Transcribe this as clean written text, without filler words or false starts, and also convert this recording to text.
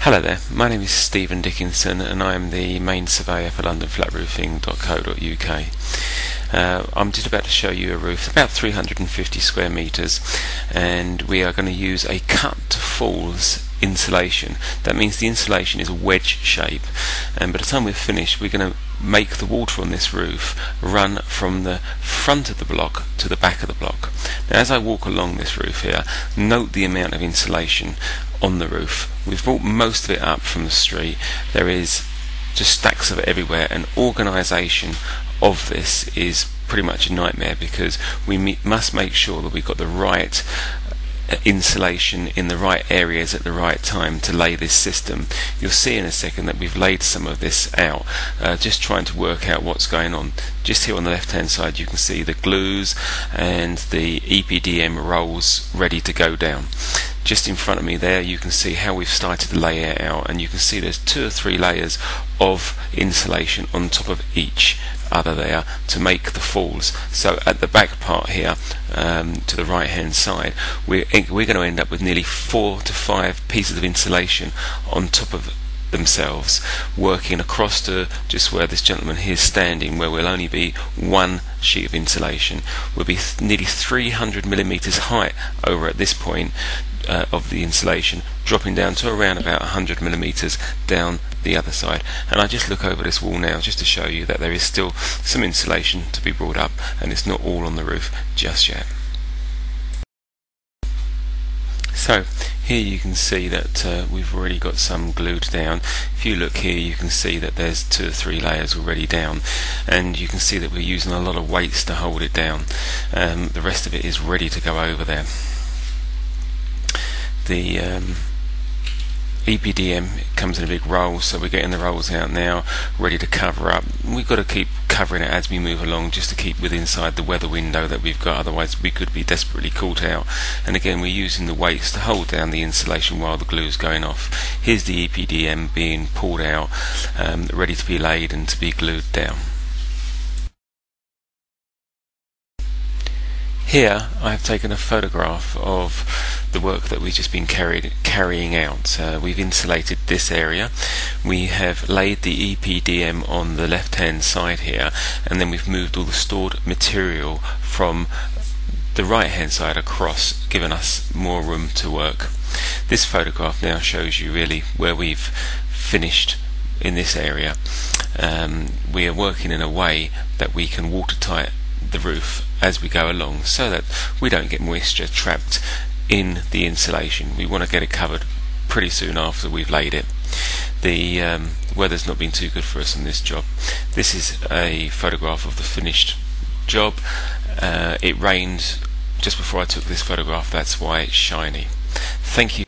Hello there, my name is Stephen Dickinson and I am the main surveyor for londonflatroofing.co.uk. I'm just about to show you a roof about 350 square metres, and we are going to use a cut to falls insulation. That means the insulation is a wedge shape, and by the time we're finished we're going to make the water on this roof run from the front of the block to the back of the block. Now, as I walk along this roof here, note the amount of insulation on the roof. We've brought most of it up from the street. There is just stacks of it everywhere, and organisation of this is pretty much a nightmare because we must make sure that we've got the right insulation in the right areas at the right time to lay this system. You'll see in a second that we've laid some of this out, just trying to work out what's going on. Just here on the left hand side you can see the glues and the EPDM rolls ready to go down. Just in front of me there you can see how we've started to lay it out, and you can see there's 2 or 3 layers of insulation on top of each other there to make the falls. So at the back part here, to the right hand side, we're going to end up with nearly 4 to 5 pieces of insulation on top of themselves, working across to just where this gentleman here is standing, where will only be 1 sheet of insulation. We'll be nearly 300 millimeters height over at this point of the insulation, dropping down to around about 100 millimeters down the other side. And I just look over this wall now just to show you that there is still some insulation to be brought up, and it's not all on the roof just yet. So here you can see that we've already got some glued down. If you look here you can see that there's 2 or 3 layers already down, and you can see that we're using a lot of weights to hold it down. The rest of it is ready to go over there. The EPDM comes in a big roll, so we're getting the rolls out now, ready to cover up. We've got to keep covering it as we move along just to keep within inside the weather window that we've got, otherwise we could be desperately caught out. And again, we're using the weights to hold down the insulation while the glue's going off. Here's the EPDM being pulled out, ready to be laid and to be glued down. Here I've taken a photograph of the work that we've just been carrying out. We've insulated this area, we have laid the EPDM on the left hand side here, and then we've moved all the stored material from the right hand side across, giving us more room to work. This photograph now shows you really where we've finished in this area. We are working in a way that we can watertight the roof as we go along, so that we don't get moisture trapped in the insulation. We want to get it covered pretty soon after we've laid it. The weather's not been too good for us on this job. This is a photograph of the finished job. It rained just before I took this photograph, that's why it's shiny. Thank you.